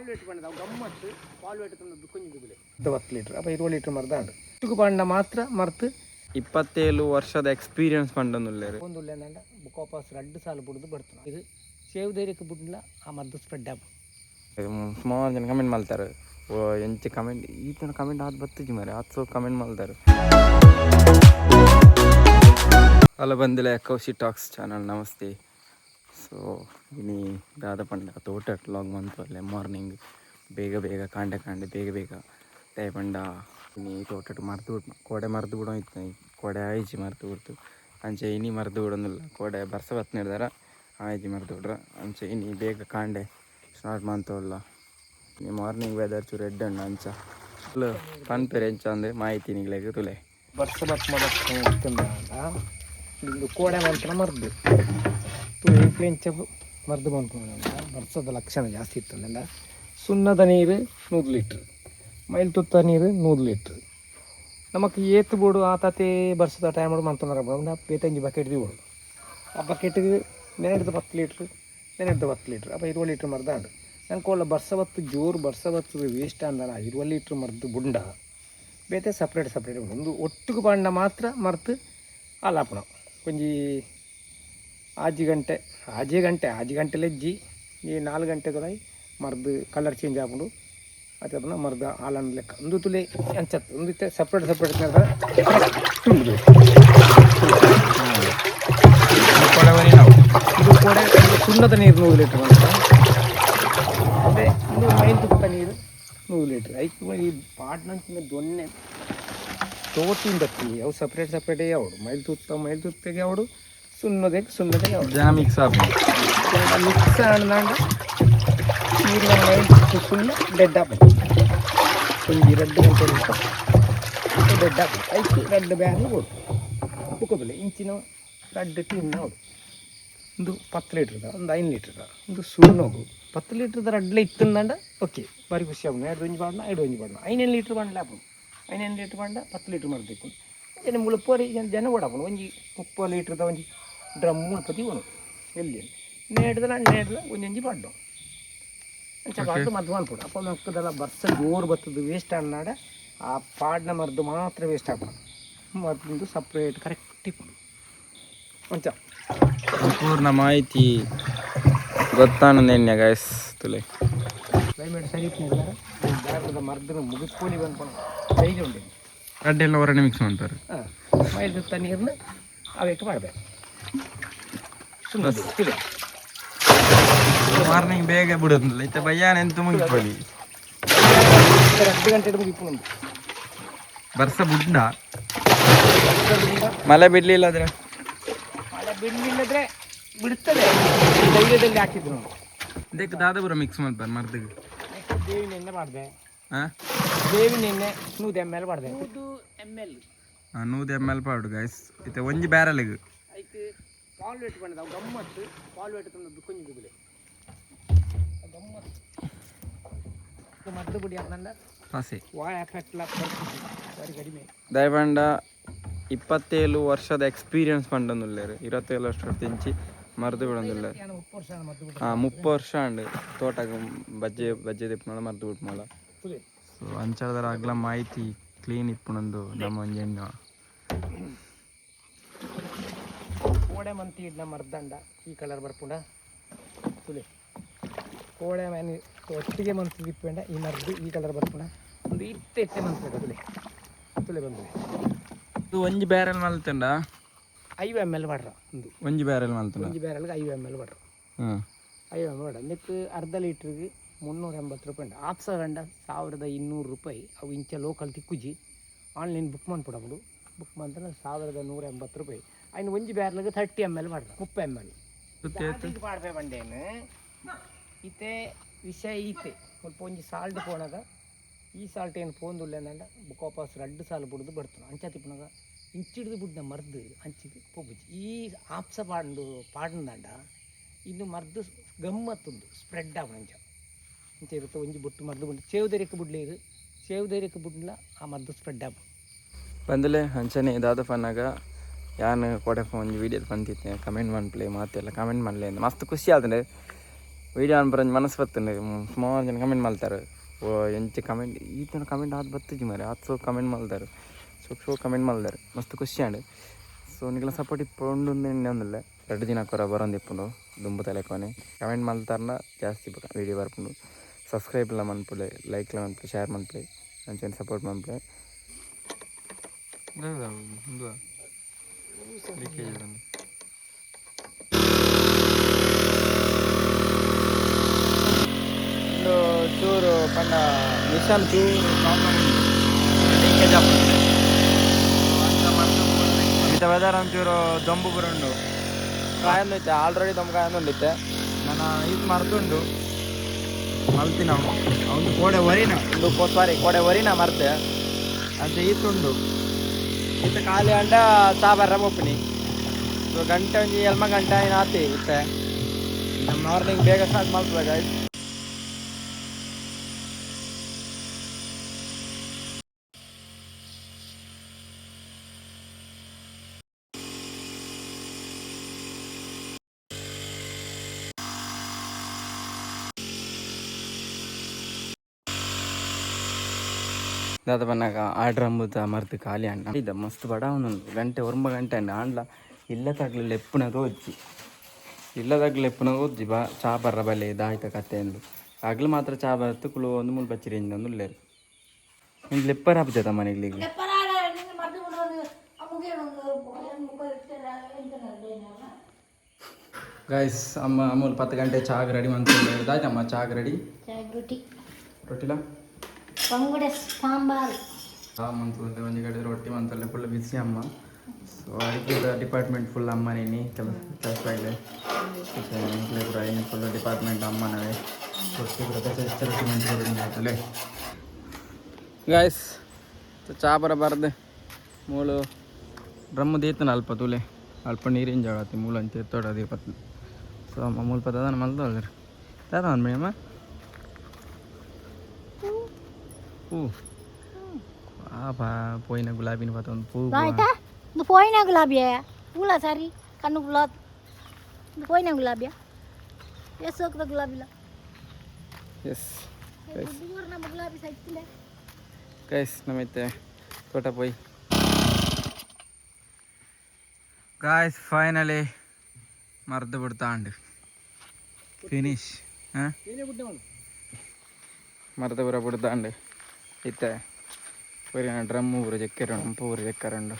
ಪಾಲ್ವೇಟ್ ಪಂಡ ಗಮ್ಮತ್ತು ಪಾಲ್ವೇಟ್ ತಂದದ್ದು ಕೊಂಜಿದ್ದು 10 ಲೀಟರ್ ಅಪ್ಪ 20 ಲೀಟರ್ ಮರ್ದಾಂಡು ಇಷ್ಟುಕು ಪಂಡ ಮಾತ್ರ ಮರ್ತು 27 ವರ್ಷದ ಎಕ್ಸ್ಪೀರಿಯನ್ಸ್ ಪಂಡೊಂದುಲ್ಲೇರು ಒಂದುಲ್ಲೇನಂಡ ಬುಕೋಪಾಸ್ 2 ಸಾಲು ಬಿಡುದು ಬರ್ತದೆ ಇದು ಸೇವ್ ಧೈರ್ಯಕ್ಕೆ ಬಿಡ್ಲಿಲ್ಲ ಆ ಮದ್ದು ಸ್ಪ್ರೆಡ್ ಆಗ ಸುಮಾರು ಜನ ಕಮೆಂಟ್ ಮಾಡ್ತಾರೆ ಎಂಚ ಕಮೆಂಟ್ ಈ ಥರ ಕಮೆಂಟ್ ಆದ ಬತ್ತಿಜಿ ಮಾರೆ ಆತ ಕಮೆಂಟ್ ಮಾಡ್ತಾರೆ. ಹಲೋ ಬಂದಿಲ್ಲ ಕೌಶಿ ಟಾಕ್ಸ್ ಚಾನಲ್ ನಮಸ್ತೆ. ಸೊ ಇನಿ ದಾದ ಪಂಡ ತೋಟ ಲಾಗ್ ಬಂತು ಅಲ್ಲೇ ಮಾರ್ನಿಂಗ್ ಬೇಗ ಕಾಂಡೆ ಬೇಗ ಟೈ ಪಂಡ ಇನಿ ತೋಟ ಮರ್ದು ಬಿಟ್ಟು ಕೋಡೆ ಮರ್ದು ಬಿಡೋ ಇತ್ತು ಕೋಡೆ ಆಯ್ಜಿ ಮರ್ದು ಬಿಡ್ತು ಅಂಚೆ ಇನಿ ಮರ್ದು ಬಿಡೋದಿಲ್ಲ ಕೋಡೆ ಬರ್ಸ ಬತ್ ನೀಡ್ದಾರ ಆಯ್ಜಿ ಮರ್ದು ಬಿಡ್ರ ಅಂಚೆ ಇನಿ ಬೇಗ ಕಾಂಡೆ ಸ್ಟಾರ್ಟ್ ಮಾಡ್ತವಲ್ಲ. ಇನಿ ಮಾರ್ನಿಂಗ್ ವೆದರ್ ಚೂರು ರೆಡ್ ಅಣ್ಣ ಅಂಚ ಫುಲ್ ಕನ್ಪೇರೆ ಎಂಚ ಅಂದ್ರೆ ಮಾಹಿತಿ ನಿಗ್ಲೆಗೆ ತುಲೆ ಬರ್ಸ ಬತ್ ಮಾಡ್ತಂದ ಇದು ಕೋಡೆ ಮಂತ್ರ ಮರ್ದು ಎಂಚ ಮರ್ದು ಬಂತು ಬರ್ಸದ ಲಕ್ಷಣ ಜಾಸ್ತಿ ಇತ್ತಂದ ಸುಣ್ಣದ ನೀರು 100 ಲೀಟ್ರ್ ಮೈಲ್ ತುತ್ತ ನೀರು 100 ಲೀಟ್ರ್ ನಮಗೆ ಏತು ಬೋಡು ಆತಾತೆ ಬರ್ಸದ ಟೈಮ್ ಮಂತಂದ್ರೆ ಬೇತಂಜಿ ಬಕೆಟ್ ಬೋಡು ಆ ಬಕೆಟ್ಗೆ ನೆನೆಡ್ದು 10 ಲೀಟ್ರ್ ಅಪ್ಪ 20 ಲೀಟ್ರ್ ಮರ್ದಾಂಡು ನಂಗೆ ಬರ್ಸವತ್ತು ಜೋರು ಬರ್ಸವತ್ತು ವೇಸ್ಟ್ ಅಂದನ 20 ಲೀಟ್ರ್ ಮರ್ದು ಬುಂಡ ಬೇತೆ ಸಪ್ರೇಟ್ ಒಂದು ಒಟ್ಟಿಗೆ ಬಾಂಡ ಮಾತ್ರ ಮರ್ತು ಆಲಾಪಣ ಕೊಂಜಿ ಆಜಿ ಗಂಟೆಲೆಜ್ಜಿ ಈ 4 ಗಂಟೆಗೆ ಮರ್ದು ಕಲರ್ ಚೇಂಜ್ ಆಗ್ಬಿಡು ಅದನ್ನ ಮರ್ದ ಹಾಲನ್ನು ಲೆಕ್ಕ ಒಂದು ತುಲೆ ಅಂಚತ್ತು ಒಂದು ಸಪ್ರೇಟ್ ತುಂಬಿದು ಇದು ಕೋಡೆ ಸುಣ್ಣದ ನೀರು 100 ಲೀಟ್ರ್ ಅಂತ ಅದೇ ಇದು ಮೈಲ್ ತುಪ್ಪ ನೀರು 100 ಲೀಟ್ರ್ ಐದು ಈ ಪಾಡ್ನಂಚಿನ ದೊನ್ನೆ ತೋಟಿಂದತ್ತಿ ಅವು ಸಪ್ರೇಟ್ ಯಾವುದು ಮೈಲ್ ತುತ್ತಿಗೆ ಯಾವುದು ಸುಣ್ಣದೆ ಯಾವುದು ಮಿಕ್ಸ್ ಅಣ್ಣಾಂಡ ನೀರಿನ ಮೈಲ್ ಸುಣ್ಣ ಡೆಡ್ ಹಾಕ್ಬೇಕು ಒಂದು 2 ಗಂಟೆ ಡೆಡ್ ಹಾಕ್ಬೇಕು ಐದು 2 ಬ್ಯಾಗ್ ಕೊಡು ಬುಕ್ಕೋದಿಲ್ಲ ಇಂಚಿನ 2 ಟೀನ್ ನೋಡು ಒಂದು 10 ಲೀಟ್ರದ ಒಂದು 5 ಲೀಟ್ರದ ಒಂದು ಸುಣ್ಣ ಹೋಗು 10 ಲೀಟ್ರದ 2 ಇತ್ತಂದಂಡ ಓಕೆ ಬಾರಿ ಖುಷಿ ಆಗೋಣ 2 ಬಾಡಣ 5 ಬಾಡಣ 5 ಲೀಟ್ರ್ ಬಾಂಡ್ಲ ಹಾಕೋಣ 5 ಲೀಟ್ರ್ ಬಾಂಡ 10 ಲೀಟ್ರ್ ಮಾಡಬೇಕು ಜನ ಮುಳುಪೋರಿ ಜನ ಓಡಾಕೋಣ ಒಂಜಿ 30 ಲೀಟ್ರದ ಒಂಜಿ ಡ್ರಮ್ ಮುಳುಪತಿ ಒಣ ಎಲ್ಲಿ ನೇಡ್ದಲ್ಲ ಒಂಜಿ ಬಾಡ್ಡು ಅಂಚ ಬಾಡ್ದು ಮದ್ದು ಅನ್ಕೊಡು ಅಪ್ಪ ನಕ್ಕದೆಲ್ಲ ಬರ್ಸ ಜೋರು ಬರ್ತದೆ ವೇಸ್ಟ್ ಅನ್ನಾಡ ಆ ಪಾಡ್ನ ಮರ್ದು ಮಾತ್ರ ವೇಸ್ಟ್ ಆಗ್ಬೋದು ಮದ್ದು ಸಪ್ರೇಟ್ ಕರೆಕ್ಟ್ ಇಪ್ಪು ಅಂಚ ಸಂಪೂರ್ಣ ಮಾಹಿತಿ ಗೊತ್ತಾನ ಗೈಸ್ ತುಲೆ ಕ್ಲೈಮೇಟ್ ಸರಿ ಇತ್ತು ಮರ್ದನ್ನು ಮುಗಿಸ್ಕೊಂಡು ಬಂದ್ಕೊಂಡು ಕೈಗೆ ಉಂಟು ಅಡ್ಡೆಲ್ಲ ಹೊರಗಡೆ ಮಿಕ್ಸ್ ಮಾಡ್ತಾರೆ ಮೈಲ್ ತುತ್ತ ನೀರನ್ನ ಅವಕ್ಕೆ ಮಾಡಬೇಕು ಸುಮ್ಮನೆ ಮಾರ್ನಿಂಗ್ ಬೇಗ ಬಿಡೋದಿಲ್ಲ ಇತ್ತ ಬಯ್ಯಾನ ಎಂತ ಮುಗಿಸ್ಕೊಳ್ಳಿ 2 ಗಂಟೆ ಮುಗಿಸ್ಕೊಂಡು ಬರ್ಸ ಬುಡ್ಡ ಮಳೆ ಬಿಡ್ಲಿಲ್ಲದ್ರೆ ಬಿಡ್ತದೆ ಧೈರ್ಯದಲ್ಲಿ ಹಾಕಿದ್ರು ಇದಕ್ಕೆ ದಾದಾಪುರ ಮಿಕ್ಸ್ ಮಾಡ್ತಾರೆ ಮರ್ದಿಗೆ ಬೇವಿನ ಎಣ್ಣೆ ಮಾಡಿದೆ ಹಾಂ ಬೇವಿನ ಎಣ್ಣೆ 100 ml ಮಾಡಿದೆ 100 ml ಪಾಡು ಗೈಸ್ ಇತ್ತೆ ಒಂಜಿ ಬ್ಯಾರಲ್ಗೆ ಐತೆ ಪಾಲ್ವೇಟ್ ಬಂದದ ಗಮ್ಮತ್ತು ಪಾಲ್ವೇಟ್ ತಂದದ್ದು ಕೊಂಜಿದ್ದು ಗಮ್ಮತ್ತು ಮದ್ದು ಬಿಡಿ ಅನ್ನಂದ ಪಾಸೆ ವಾಯ ಕಟ್ಲ ಬಾರಿ ಕಡಿಮೆ ದಯಪಂಡ 27 ವರ್ಷದ ಎಕ್ಸ್ಪೀರಿಯನ್ಸ್ ಪಂಡೊಂದುಲ್ಲೇರು 27 ವರ್ಷ ತಿಂಚಿ ಮರ್ದು ಬಿಡೊಂದುಲ್ಲ 30 ವರ್ಷ ಅಂಡ್ ತೋಟಕ್ಕೆ ಬಜ್ಜೆ ತಿಪ್ಪಣ ಮರ್ದು ಬಿಟ್ಮಲ್ಲ. ಸೊ ಅಂಚಡದರ ಆಗ್ಲ ಮಾಹಿತಿ ಕ್ಲೀನ್ ಇಪ್ಪುಣಂದು ನಮ್ಮ ಒಂಜೆಂಡು ಕೋಡೆ ಮಂತಿ ಇಡ್ನ ಮರ್ದಂಡ ಈ ಕಲರ್ ಬರ್ಪುಂಡ ತುಳಿ ಕೋಡೆ ಮನೆ ಒಟ್ಟಿಗೆ ಮಂತಿ ತಿಪ್ಪಂಡ ಈ ಮರ್ದು ಈ ಕಲರ್ ಬರ್ಪುಂಡ ಒಂದು ಇಟ್ಟೆ ಮಂತ್ರಿ ತುಳಿ ಬಂದು ಇದು ಒಂಜಿ ಬ್ಯಾರಲ್ ಮಲ್ತಂಡ 5 ml ಮಾಡ್ರ ಒಂಜಿ ಬ್ಯಾರಲ್ ಮಲ್ತಂಡ ಒಂಜಿ ಬ್ಯಾರಲ್ಗೆ 5 ml ಮಾಡ್ರ 5 ml ಮಾಡ ಅದಕ್ಕೆ ಅರ್ಧ ಲೀಟ್ರಿಗೆ 380 ರೂಪಾಯಿ ಉಂಟು ಆಪ್ಸ ಗಂಡ 1200 ರೂಪಾಯಿ ಅವು ಇಂಚ ಲೋಕಲ್ ತಿಕ್ಕುಜಿ ಆನ್ಲೈನ್ ಬುಕ್ ಮಾಡ್ಬಿಡಬಹುದು ಬುಕ್ ಮಾಡಿದ್ರೆ 1180 ರೂಪಾಯಿ ಅಯ್ನು ಒಂಜಿ ಬ್ಯಾರಲ್ಗೆ 30 ml ಮಾಡ್ರ 30 ml ಮಾಡ್ಬೇ ಬಂಡೇನು ಈತೆ ವಿಷಯ ಈತೆ ಸ್ವಲ್ಪ ಒಂಜಿ ಸಾಲ್ಟ್ ಪೋಣಾಗ ಈ ಸಾಲ್ಟ್ ಏನು ಪೋಂದುಲ್ಲ ಅಂದ ಬುಕೋಪಾಸ್ 2 ಸಾಲು ಬಿಡುದು ಬಡ್ತಾನೆ ಅಂಚ ತಿಪ್ಪನಾಗ ಇಂಚಿಡ್ದು ಬಿಡ್ದ ಮರ್ದು ಅಂಚಿಗೆ ಪೋಬುಜಿ ಈ ಆಪ್ಸ ಪಾಡ್ದಂಡ ಇನ್ನು ಮರ್ದು ಗಮ್ಮತ್ತೊಂದು ಸ್ಪ್ರೆಡ್ ಆಗ ಅಂಚ ಅಂಚ ಇರುತ್ತೆ ಒಂಜಿ ಬುಟ್ಟು ಮರ್ದು ಬಿಟ್ಟು ಸೇವ್ದರಿಕೆ ಬಿಡ್ಲಿಲ್ಲ ಆ ಮರ್ದು ಸ್ಪ್ರೆಡ್ ಆಗ ಬಂದಲೇ ಅಂಚನೆ ದಾದ ಫನ್ನಾಗ ಯಾನು ಕೊಡೆ ಒಂಜಿ ವೀಡಿಯೋದ ಬಂದಿತ್ತೆ ಕಮೆಂಟ್ ಮಾಡ್ಪ್ಲೆ ಮಾತೆಲ್ಲ ಕಮೆಂಟ್ ಮಾಡಲಿ ಅಂತ ಮಸ್ತ್ ಖುಷಿ ಆದ್ರೆ ವೀಡಿಯೋ ಅನ್ಬರಂಜ್ ಮನಸ್ಸು ಬರ್ತಂಡೆ ಸುಮಾರು ಜನ ಕಮೆಂಟ್ ಮಾಡ್ತಾರೆ. ಓ ಎಂಚ ಕಮೆಂಟ್ ಈತನ ಕಮೆಂಟ್ ಆದ್ ಬರ್ತಜಿ ಮಾರೆ ಆತ್ ಕಮೆಂಟ್ ಮಾಡ್ತಾರೆ. ಶೋ ಕಮೆಂಟ್ ಮಾಡ್ತಾರೆ ಮಸ್ತ್ ಖುಷಿ ಆಂಡ್. ಸೊ ನಿಖಲ ಸಪೋರ್ಟ್ ಇಪ್ಪುಂಡು ಒಂದಿಲ್ಲ 2 ದಿನ ಕೊರ ಬರೋದು ಇಪ್ಪುಂಡು ದುಂಬು ತಲೆಕೋನೆ ಕಮೆಂಟ್ ಮಾಡ್ತಾರನ ಜಾಸ್ತಿ ವೀಡಿಯೋ ಬರ್ಪುಂಡು. ಸಬ್ಸ್ಕ್ರೈಬ್ ಎಲ್ಲ ಮನ್ಪುಲೆ, ಲೈಕ್ ಎಲ್ಲ ಮನ್ಪುಲೆ, ಶೇರ್ ಮನ್ಪುಲೆ, ಅಂಚೆ ಸಪೋರ್ಟ್ ಮನ್ಪುಲೆ. ಚೂರು ಪಂಡ ಮಿಷನ್ ಚೂರು ಪ್ರಾಬ್ಲಮ್ ಮಿತ ವೆದರ್ ಒಂಚೂರು ದೊಂಬು ಬರುಂಡು ಕಾಯೊಂದಿತ್ತೆ ಆಲ್ರೆಡಿ ದೊಂಬು ಕಾಯೊಂದಿತ್ತೆ ನಾನು ಇದು ಮರ್ತುಂಡು ಮಲ್ತಿ ನಾವು ಅವನು ಕೋಡೆ ವರಿನ ಕೋಡೆ ವರಿನ ಮರ್ತೆ ಅಂತ ಈತುಂಡು ಈತ ಖಾಲಿ ಅಂಡ ಸಾಬಾರ ಒಪ್ಪನಿ ಸೊ ಗಂಟೆ ಒಂಜಿ ಎಲ್ಮ ಗಂಟೆ ಏನು ಆತಿ ಇತ್ತೆ ನಮ್ಮ ಮಾರ್ನಿಂಗ್ ಬೇಗ ಸ್ಟಾರ್ಟ್ ಮಾಡ್ಬೇಕಾಯ್ತು. ದಾದ ಪನ್ನಾಗ ಆರ್ಡ್ರ್ ಅಂಬುತ್ತ ಮರ್ತು ಖಾಲಿ ಅಣ್ಣ ಇದ್ದ ಮಸ್ತ್ ಬಡ ಒಂದೊಂದು ಗಂಟೆ 9 ಗಂಟೆ ಅಂಡ ಆಂಡ್ಲ ಇಲ್ಲದಾಗ್ಲಿಲ್ಲ ಎಪ್ಪುನದು ಒಜ್ಜಿ ಇಲ್ಲದಾಗ್ಲಿ ಎಪ್ಪುನದು ಒಜ್ಜಿ ಬಾ ಚಾ ಬರ್ರ ಬಲೆ ದಾಯ್ತ ಕತೆ ಎಂದು ಆಗ್ಲು ಮಾತ್ರ ಚಾ ಬರ್ತು ಕುಳು ಒಂದು ಮೂರು ಬಚ್ಚಿ ರೇಂಜ್ ಒಂದು ಉಳ್ಳೇರು ನಿಂಗೆ ಲೆಪ್ಪರ್ ಹಾಕ್ತದ ಮನೆಗೆ ಗೈಸ್ ಅಮ್ಮ ಅಮೂಲ್ 10 ಗಂಟೆ ಚಾಗ್ ರೆಡಿ ಮಾಡ್ಕೊಂಡು ದಾಯ್ತಮ್ಮ ಚಾಗ್ ರೆಡಿ ರೊಟ್ಟಿಲ ಸಾಂಬಾರ್ ಮಂತ್ಲೆ ಒಂಜಿ ಕಡೆ ರೊಟ್ಟಿ ಮಂತಲ್ಲೇ ಫುಲ್ ಬಿಸಿ ಅಮ್ಮ. ಸೊ ಅದಕ್ಕೆ ಡಿಪಾರ್ಟ್ಮೆಂಟ್ ಫುಲ್ ಅಮ್ಮನೇನಿ ಕೆಲಸ ಇದೆ ಕೂಡ ಏನು ಫುಲ್ ಡಿಪಾರ್ಟ್ಮೆಂಟ್ ಅಮ್ಮನವೇ ರೊಟ್ಟಿ ರೊಟ್ಟಿ ಮಂತ್ಲೆ ಗಾಯ್ಸ್ ಚಾ ಬರಬಾರ್ದು ಮೂಳು ಡ್ರಮ್ ದೇತನ ಅಲ್ಪ ತುಲೆ ಅಲ್ಪ ನೀರಿನ ಜಾಗತಿ ಮೂಲ ಅಂತ ಎತ್ತೋಡದು ಪತ್ತು. ಸೊ ಅಮ್ಮ ಮೂಲ ಪದ ಅದನ್ನು ಮಲ್ದು ಅಲ್ರಿ ಯಾವ್ದು ಅನ್ಬೇಡಿ ಅಮ್ಮ పోయిన గులాబీని పత్తం పువ్వు పోయిన గులాబీ పూల సారి కన్ను గులాబ్ పోయిన గులాబీ ఎస్ ఒక గులాబీలా ಎಸ್ ಗೈಸ್ ನಮ್ಮೈತೆ ತೋಟ ಪೋಯ್ ಗಾಯ್ಸ್ ಫೈನಲಿ ಮರ್ದು ಬಿಡ್ತಾಂಡು ಫಿನಿಶ್ ಹಾಂ ಮರ್ದು ಬರ ಬಿಡ್ತಾಂಡು ಇತ್ತೆ ഒരു ഡ്രമ്മ് ഊര് ചെക്കരുണ്ട് 30 ഊര് ചെക്കറുണ്ട്.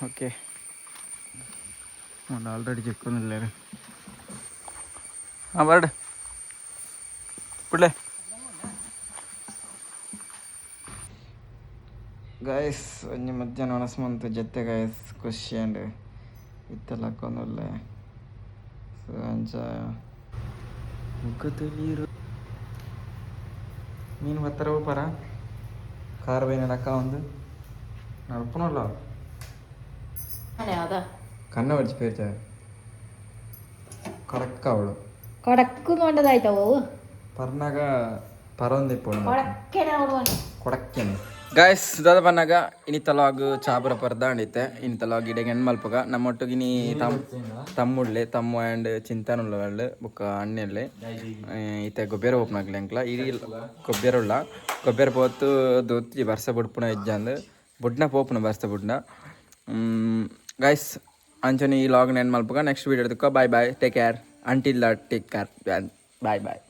ഓക്കെ ആൾറെഡി ചെക്കൊന്നുമില്ലേ ആ പറടെ പിള്ളേ ಗಾಯ್ಸ್ ಒಂಜಿ ಮಧ್ಯಾಹ್ನ ಒಣಸ್ಮಂತು ಜೊತೆ ಗಾಯ್ಸ್ ಖುಷಿ ಅಂಡ್ ಇತ್ತಲಕ್ಕೊಂದುಲ್ಲೆ ಸೊ ಅಂಚ ಮುಖದಲ್ಲಿ ಮೀನು ಹತ್ತರ ಪರ ಕಾರ್ ಬೈನ ಅಕ್ಕ ಒಂದು ನಡ್ಪನಲ್ಲ ಕನ್ನ ಬಡ್ಚಿ ಪೇರ್ಚ ಕಡಕ್ಕ ಅವಳು ಕಡಕ್ಕು ಮಂಡದಾಯ್ತವು ಪರ್ನಾಗ ಪರೊಂದಿಪ್ಪು ಕೊಡಕ್ಕೇನೆ ಗಾಯ್ಸ್ ದಾದ ಪನ್ನಾಗ ಇನಿತ ಲಾಗ್ ಚಾಬರ ಪರ್ದಾಂಡಿತ್ತೆ ಇನಿತ ಲಾಗ್ ಇಡೆಗೆ ಹೆಣ್ಮಲ್ಪಗ ನಮ್ಮೊಟ್ಟಿಗಿನಿ ತಮ್ಮುಳ್ಳೆ ತಮ್ಮ ಆ್ಯಂಡ್ ಚಿಂತಾನುಳ್ಳ ಬೊಕ್ಕ ಅಣ್ಣೆಳ್ಳೆ ಈತ ಗೊಬ್ಬರ ಓಪನಾಗ್ಲಿ ಅಂಕ್ಲ ಇಡೀ ಗೊಬ್ಬರ ಉಳ್ಳ ಗೊಬ್ಬರ ಪೋತು ದೊತ್ತಿ ಬರ್ಸ ಬುಡ್ಪುನ ಇಜ್ಜಂದು ಬುಡ್ನ ಪೋಪುನ ಬರ್ಸ ಬುಡ್ನ ಗಾಯ್ಸ್ ಅಂಚನೆ ಈ ಲಾಗ್ನ ಹೆಣ್ಮಲ್ಪಗ ನೆಕ್ಸ್ಟ್ ವೀಡಿಯೋ ಎಡ್ದುಕೋ bye bye take care until take care bye ಬಾಯ್.